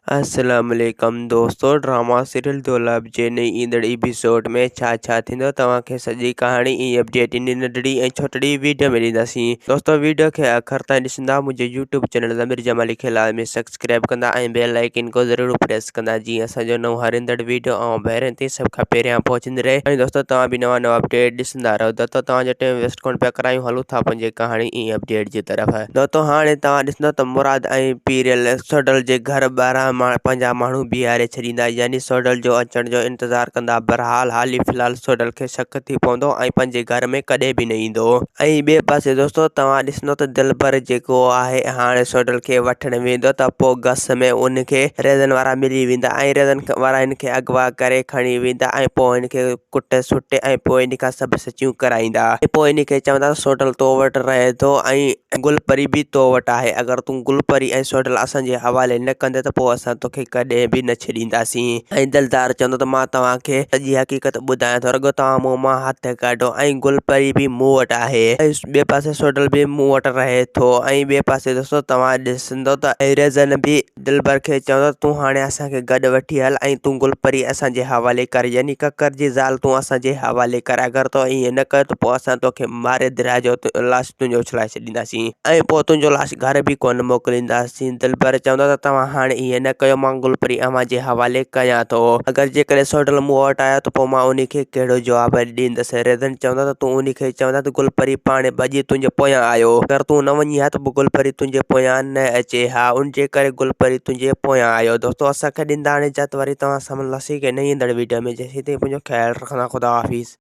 अस्सलाम वालेकुम दोस्तों, ड्रामा सीरियल दौलत जे नई ईंदड़ एपिसोड में छा थींदो तव्हांखे सॼी कहाणी ऐं अपडेट इन नंढड़ी ऐं छोटड़ी वीडियो में ॾींदासीं। दोस्तों वीडियो खे आख़िर ताईं ॾिसंदा मुंहिंजे यूट्यूब चैनल ज़मीर जमाली खिलाल में सब्सक्राइब कंदा ऐं बेल आइकन को ज़रूर प्रेस कंदा जीअं असांजो नओं हर ईंदड़ वीडियो ऐं पहिरियों ते सभ खां पहिरियां पहुचंदी रहे। ऐं दोस्तों तव्हां बि नवां अपडेट ॾिसंदा रहो। दोस्तों तव्हांजो टाइम वेस्ट कोन पिया करायूं, हलूं था पंहिंजे कहाणी ऐं अपडेट जी तरफ़। दोस्तों हाणे तव्हां ॾिसंदो त मुराद ऐं पीरियल सोडल जे घर ॿाहिरां पंहिंजा माण्हू बीहारे छॾींदा, यानी सोडल जो अचण जो इंतज़ारु कंदा। बहरहाल हाली फ़िलहाल सोडल खे शक थी पवंदो ऐं पंहिंजे घर में कॾहिं बि न ईंदो। ऐं ॿिए पासे दोस्तों तव्हां ॾिसंदो त दिलबर जेको आहे हाणे सोडल खे वठणु वेंदो त पोइ गस में उनखे रेज़न वारा मिली वेंदा ऐं रेज़न वारा हिनखे अगवा करे खणी वेंदा ऐं पोइ हिनखे कुटे सुटे ऐं पोइ हिन खां सभु सचियूं कराईंदा। पोइ हिनखे चवंदा सोडल तो वटि रहे थो ऐं गुलपरी बि तो वटि आहे। अगरि तूं गुलपरी ऐं सोडल असांजे हवाले न कंदे त पोइ असां तोखे कॾहिं बि न छॾींदासीं। ऐं दिलदार चवंदो त मां तव्हांखे सॼी हक़ीक़त ॿुधायां थो, रुॻो तव्हां मूं मां हथ कढो। ऐं गुलपरी बि मूं वटि आहे ऐं ॿिए पासे सोडल बि मूं वटि रहे थो। ऐं ॿिए पासे दोस्तों तव्हां ॾिसंदो त रेज़न बि दिलबर खे चवंदो तूं हाणे असांखे गॾु वठी हल ऐं तूं गुलपरी असांजे हवाले कर, यानी ककर जी ज़ाल तूं असांजे हवाले कर। अगरि तो ईअं न कर त पोइ असां तोखे मारे दिरा जो लाश तुंहिंजो उछलाए छॾींदासीं ऐं पोइ तुंहिंजो लाश घर बि कोन मोकिलींदासीं। दिलबर चवंदो त तव्हां हाणे ईअं न कयो, मां गुलपरी अव्हां जे हवाले कयां थो। अगरि जेकॾहिं सोडल मूं वटि आयो त पोइ मां उनखे कहिड़ो जवाबु ॾींदुसि। रेज़न चवंदो त तूं उनखे चवंदा त गुलपरी पाणे भॼी तुंहिंजे पोयां आयो। अगरि तूं न वञी हा त पोइ गुलपरी तुंहिंजे पोयां न अचे हा, उनजे करे गुलपरी तुंहिंजे पोयां आयो। दोस्तों असांखे ॾींदा हाणे इजाज़त, वरी तव्हां सां मिलंदासीं के नई ईंदड़ वीडियो में। जेसीं ताईं पंहिंजो ख़्यालु रखंदा। ख़ुदा हाफ़िज़।